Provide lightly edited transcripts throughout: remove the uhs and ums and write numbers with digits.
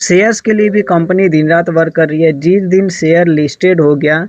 Shares के लिए भी कंपनी दिन रात वर्क कर रही है। जिस दिन शेयर लिस्टेड हो गया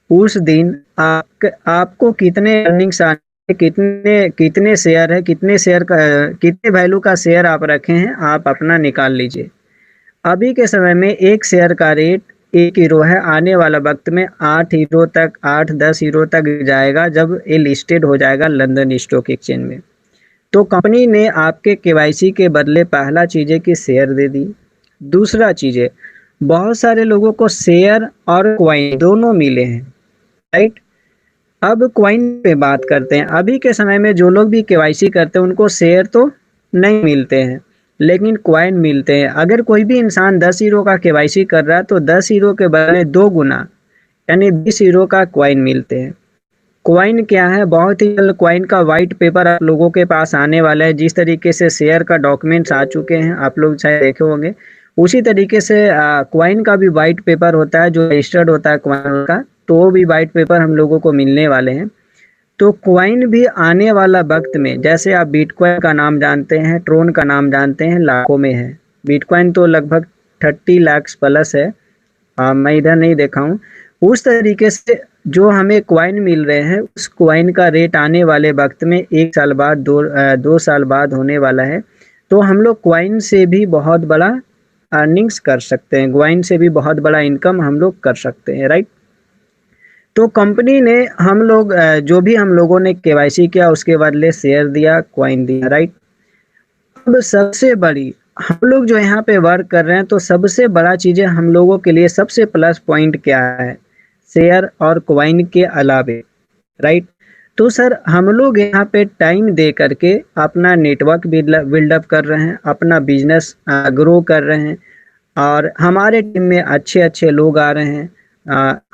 उस दिन आपको कितने अर्निंग्स आने, कितने कितने शेयर है, कितने शेयर का कितने वैल्यू का शेयर आप रखे हैं, आप अपना निकाल लीजिए। अभी के समय में एक शेयर का रेट 1 हीरो है। आने वाला वक्त में 8 हीरो तक, 8-10 हीरो तक जाएगा जब ये लिस्टेड हो जाएगा लंदन स्टॉक एक्सचेंज में। तो कंपनी ने आपके केवाईसी के बदले पहला चीज़ है कि शेयर दे दी। दूसरा चीज़ है, बहुत सारे लोगों को शेयर और कॉइन दोनों मिले हैं, राइट। अब कॉइन पे बात करते हैं। अभी के समय में जो लोग भी केवाईसी करते हैं उनको शेयर तो नहीं मिलते हैं, लेकिन कॉइन मिलते हैं। अगर कोई भी इंसान 10 हीरो का केवाईसी कर रहा है तो 10 हीरो के बदले 2 गुना यानी 20 हीरो का कॉइन मिलते हैं। कॉइन क्या है? बहुत ही जल्द कॉइन का वाइट पेपर आप लोगों के पास आने वाला है। जिस तरीके से शेयर का डॉक्यूमेंट्स आ चुके हैं, आप लोग शायद देखे होंगे, उसी तरीके से कॉइन का भी वाइट पेपर होता है जो रजिस्टर्ड होता है कॉइन का। तो वो भी वाइट पेपर हम लोगों को मिलने वाले हैं। तो कॉइन भी आने वाला वक्त में, जैसे आप बिटकॉइन का नाम जानते हैं, ट्रोन का नाम जानते हैं, लाखों में है। बिटकॉइन तो लगभग 30 लाख प्लस है। मैं इधर नहीं देखा हूँ। उस तरीके से जो हमें कॉइन मिल रहे हैं उस कॉइन का रेट आने वाले वक्त में 1 साल बाद, 2 साल बाद होने वाला है। तो हम लोग कॉइन से भी बहुत बड़ा अर्निंग्स कर सकते हैं, कॉइन से भी बहुत बड़ा इनकम हम लोग कर सकते हैं, राइट। तो कंपनी ने हम लोग जो भी हम लोगों ने केवाईसी किया उसके बदले शेयर दिया, कॉइन दिया, राइट। अब सबसे बड़ी, हम लोग जो यहाँ पे वर्क कर रहे हैं तो सबसे बड़ा चीज़ है हम लोगों के लिए, सबसे प्लस पॉइंट क्या है शेयर और कॉइन के अलावे, राइट। तो सर हम लोग यहाँ पे टाइम दे करके अपना नेटवर्क बिल्डअप कर रहे हैं, अपना बिजनेस ग्रो कर रहे हैं, और हमारे टीम में अच्छे अच्छे लोग आ रहे हैं।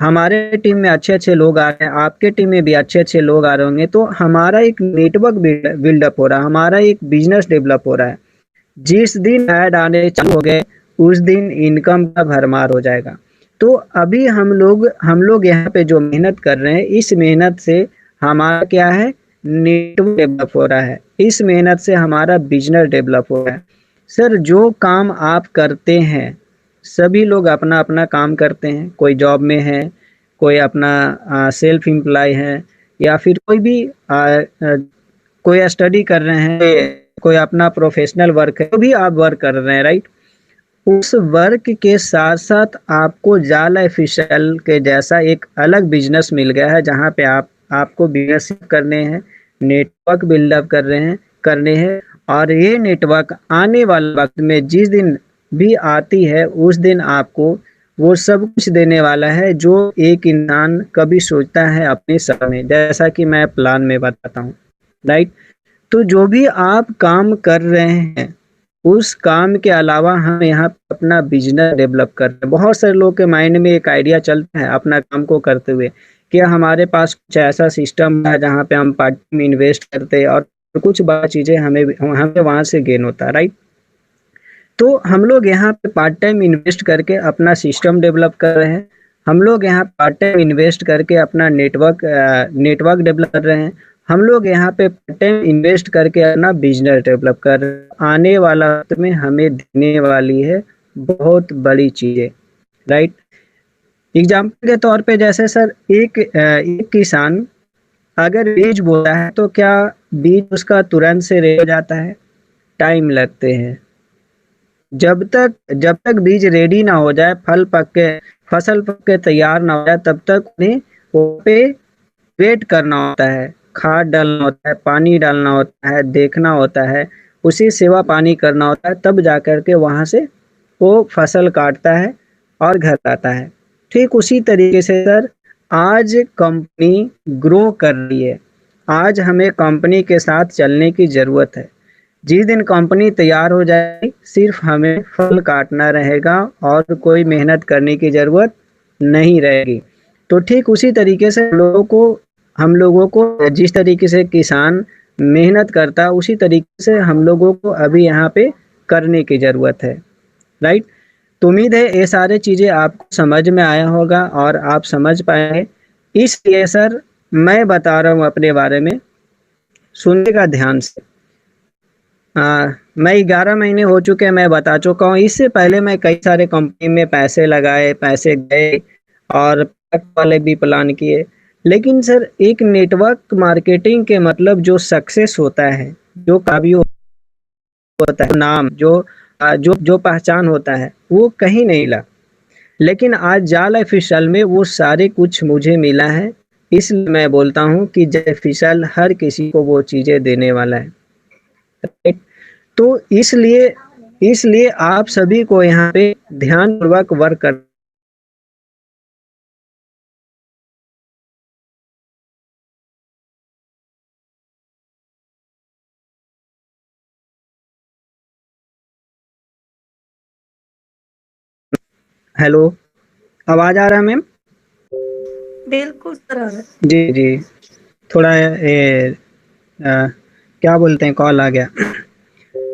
हमारे टीम में अच्छे अच्छे लोग आ रहे हैं, आपके टीम में भी अच्छे अच्छे लोग आ रहे होंगे। तो हमारा एक नेटवर्क बिल्डअप हो रहा है, हमारा एक बिजनेस डेवलप हो रहा है। जिस दिन ऐड आने चालू हो गए उस दिन इनकम का भरमार हो जाएगा। तो अभी हम लोग यहाँ पे जो मेहनत कर रहे हैं, इस मेहनत से हमारा क्या है, नेटवर्क डेवलप हो रहा है। इस मेहनत से हमारा बिजनेस डेवलप हो रहा है। सर जो काम आप करते हैं, सभी लोग अपना अपना काम करते हैं। कोई जॉब में है, कोई अपना सेल्फ एम्प्लॉय है, या फिर कोई भी कोई स्टडी कर रहे हैं, कोई अपना प्रोफेशनल वर्क है, तो भी आप वर्क कर रहे हैं, राइट। उस वर्क के साथ साथ आपको जाल ऑफिशियल के जैसा एक अलग बिजनेस मिल गया है, जहाँ पे आपको बिजनेस करने हैं, नेटवर्क बिल्डअप करने हैं। और ये नेटवर्क आने वाले वक्त में जिस दिन भी आती है उस दिन आपको वो सब कुछ देने वाला है जो एक इंसान कभी सोचता है अपने समय, जैसा कि मैं प्लान में बताता हूँ, राइट। तो जो भी आप काम कर रहे हैं उस काम के अलावा हम यहाँ पे अपना बिजनेस डेवलप कर रहे हैं। बहुत सारे लोग के माइंड में एक आइडिया चलता है अपना काम को करते हुए कि हमारे पास कुछ ऐसा सिस्टम है जहाँ पे हम पार्ट में इन्वेस्ट करते हैं और कुछ बड़ी चीज़ें हमें हमें वहाँ से गेन होता है, राइट। तो हम लोग यहाँ पे पार्ट टाइम इन्वेस्ट करके अपना सिस्टम डेवलप कर रहे हैं। हम लोग यहाँ पार्ट टाइम इन्वेस्ट करके अपना नेटवर्क डेवलप कर रहे हैं। हम लोग यहाँ पे पार्ट टाइम इन्वेस्ट करके अपना बिजनेस डेवलप कर रहे हैं। आने वाला वक्त में हमें देने वाली है बहुत बड़ी चीज़ें, राइट। एग्जाम्पल के तौर पे जैसे सर एक किसान अगर बीज बोता है तो क्या बीज उसका तुरंत से रेडी हो जाता है? टाइम लगते हैं। जब तक बीज रेडी ना हो जाए, फसल पक के तैयार ना हो जाए, तब तक उन्हें वो पे वेट करना होता है, खाद डालना होता है, पानी डालना होता है, देखना होता है, उसी सेवा पानी करना होता है, तब जा कर के वहाँ से वो फसल काटता है और घर आता है। ठीक उसी तरीके से सर आज कंपनी ग्रो कर रही है। आज हमें कंपनी के साथ चलने की ज़रूरत है। जिस दिन कंपनी तैयार हो जाएगी सिर्फ हमें फल काटना रहेगा और कोई मेहनत करने की ज़रूरत नहीं रहेगी। तो ठीक उसी तरीके से हम लोगों को जिस तरीके से किसान मेहनत करता है उसी तरीके से हम लोगों को अभी यहाँ पे करने की ज़रूरत है, राइट। तो उम्मीद है ये सारे चीज़ें आपको समझ में आया होगा और आप समझ पाएंगे। इसलिए सर मैं बता रहा हूँ अपने बारे में, सुनिएगा ध्यान से। मैं 11 महीने हो चुके हैं, मैं बता चुका हूँ। इससे पहले मैं कई सारे कंपनी में पैसे लगाए, पैसे गए और वाले भी प्लान किए। लेकिन सर एक नेटवर्क मार्केटिंग के मतलब जो सक्सेस होता है, जो कामयाबी होता है, नाम जो जो पहचान होता है, वो कहीं नहीं मिला। लेकिन आज जाल फिसल में वो सारे कुछ मुझे मिला है। इसलिए मैं बोलता हूँ कि जय फिसल हर किसी को वो चीजें देने वाला है। राइट? तो इसलिए इसलिए आप सभी को यहाँ पे ध्यानपूर्वक वर्क कर। हेलो, आवाज आ रहा है मैम? बिल्कुल सर आ रहा है। जी जी, थोड़ा क्या बोलते हैं, कॉल आ गया।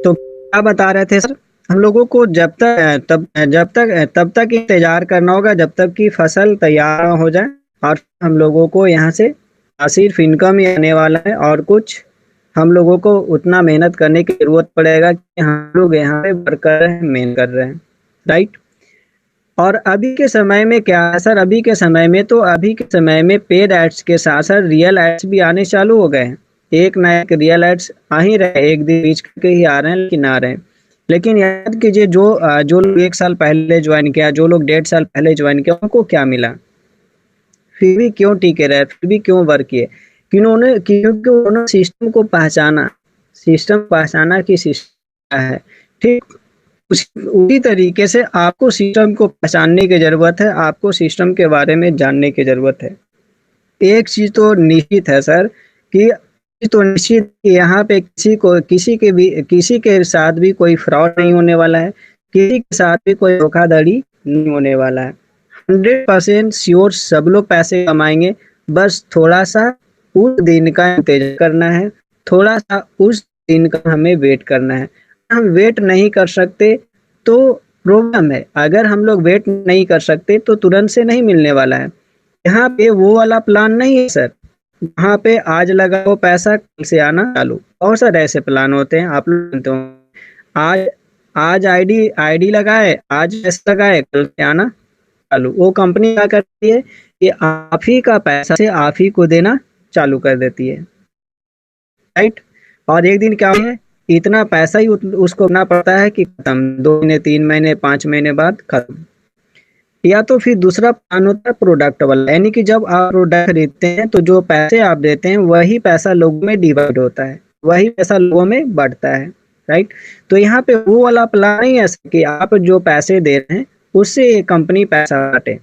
तो क्या बता रहे थे सर? हम लोगों को जब तक इंतजार करना होगा जब तक कि फसल तैयार ना हो जाए, और हम लोगों को यहाँ से सिर्फ इनकम ही आने वाला है, और कुछ हम लोगों को उतना मेहनत करने की जरूरत पड़ेगा कि हम लोग यहाँ पे वर्क कर रहे हैं, मेहनत कर रहे हैं। राइट? और अभी के समय में क्या है सर, अभी के समय में पेड एड्स के साथ साथ रियल एड्स भी आने चालू हो गए हैं। एक ना एक रियल एड्स आ ही रहे, एक दिन बीच के ही आ रहे हैं, लेकिन आ रहे हैं। लेकिन याद कीजिए, जो लोग 1 साल पहले ज्वाइन किया, जो लोग 1.5 साल पहले ज्वाइन किया, उनको क्या मिला? फिर भी क्यों टिके रहे, फिर भी क्यों वर्क किए? क्योंकि उन्होंने सिस्टम को पहचाना, कि सिस्टम है। ठीक उसी तरीके से आपको सिस्टम को पहचानने की जरूरत है, आपको सिस्टम के बारे में जानने की जरूरत है। एक चीज तो निश्चित है सर, कि यहाँ पे किसी के साथ भी कोई फ्रॉड नहीं होने वाला है, किसी के साथ भी कोई धोखाधड़ी नहीं होने वाला है। 100% श्योर सब लोग पैसे कमाएंगे। बस थोड़ा सा उस दिन का इंतजार करना है, थोड़ा सा उस दिन का हमें वेट करना है। हम वेट नहीं कर सकते तो प्रॉब्लम है। अगर हम लोग वेट नहीं कर सकते तो तुरंत से नहीं मिलने वाला है। यहाँ पे वो वाला प्लान नहीं है सर, वहाँ पे आज लगाओ पैसा, कल से आना चालू। और सर ऐसे प्लान होते हैं, आप लोग जानते हो। आज आज आईडी आईडी लगाए, आज पैसा लगाए, कल से आना चालू। वो कंपनी क्या करती है कि आप ही का पैसा से आप ही को देना चालू कर देती है। राइट? और एक दिन क्या है, इतना पैसा ही उसको देना पड़ता है कि खत्म, 2 महीने, 3 महीने, 5 महीने बाद खत्म। या तो फिर दूसरा प्लान होता है प्रोडक्ट वाला, यानी कि जब आप प्रोडक्ट खरीदते हैं तो जो पैसे आप देते हैं वही पैसा लोगों में डिवाइड होता है, वही पैसा लोगों में बढ़ता है। राइट? तो यहाँ पे वो वाला प्लान नहीं है कि आप जो पैसे दे रहे हैं उससे कंपनी पैसा बांटे।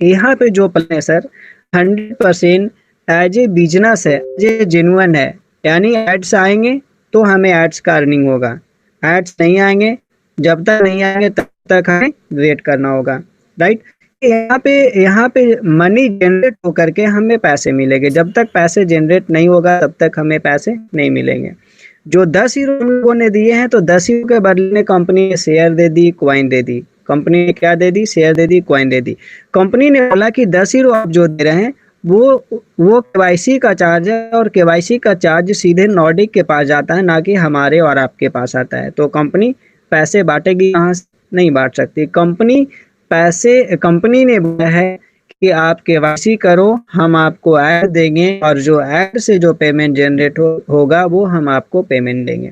यहाँ पे जो प्लान है सर, 100% एज ए बिजनेस है, एज ए जेन्युइन है। यानी एड्स आएंगे तो हमें एड्स का अर्निंग होगा, एड्स नहीं आएंगे, जब तक नहीं आएंगे तब तक हमें वेट करना होगा। राइट? यहाँ पे मनी जनरेट होकर के हमें पैसे मिलेंगे। जब तक पैसे जनरेट नहीं होगा तब तक हमें पैसे नहीं मिलेंगे। जो 10 हीरो हम लोगों ने दिए हैं, तो 10 हीरो के बदले में कंपनी ने शेयर दे दी, क्वाइन दे दी। कंपनी ने क्या दे दी? शेयर दे दी, क्वाइन दे दी। कंपनी ने बोला कि 10 हीरो आप जो दे रहे हैं वो केवाईसी का चार्ज है, और केवाईसी का चार्ज सीधे नॉर्डिक के पास जाता है, ना कि हमारे और आपके पास आता है। तो कंपनी पैसे बांटेगी कहाँ से? नहीं बांट सकती कंपनी ने बोला है कि आप केवाईसी करो, हम आपको ऐड देंगे, और जो ऐड से जो पेमेंट जनरेट होगा वो हम आपको पेमेंट देंगे।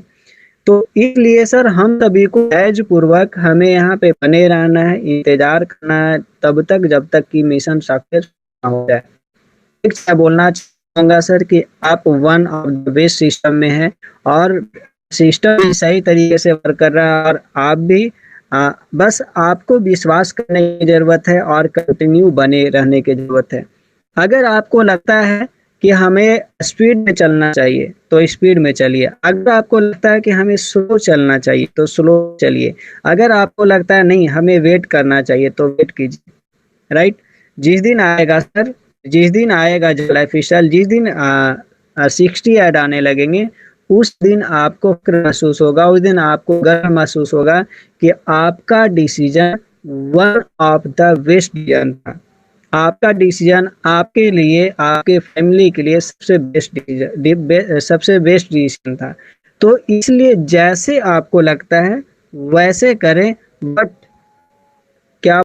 तो इसलिए सर हम सभी को धैर्य पूर्वक हमें यहाँ पे बने रहना है, इंतजार करना है तब तक जब तक कि मिशन सक्सेस ना हो जाए। एक मैं बोलना चाहूंगा सर कि आप one of the best system में हैं, और सिस्टम भी सही तरीके से वर्क कर रहा है, और आप भी बस आपको विश्वास करने की जरूरत है और कंटिन्यू बने रहने की जरूरत है। अगर आपको लगता है कि हमें स्पीड में चलना चाहिए तो स्पीड में चलिए, अगर आपको लगता है कि हमें स्लो चलना चाहिए तो स्लो चलिए, अगर आपको लगता है नहीं हमें वेट करना चाहिए तो वेट कीजिए। राइट? जिस दिन आएगा सर, जिस दिन आएगा जो ऑफिशियल, जिस दिन 60 ऐड आने लगेंगे, उस दिन आपको फिक्र महसूस होगा, उस दिन आपको गर्व महसूस होगा कि आपका decision one of the best decision था। आपका डिसीजन आपके लिए, आपके फैमिली के लिए सबसे बेस्ट डिसीजन था। तो इसलिए जैसे आपको लगता है वैसे करें, बट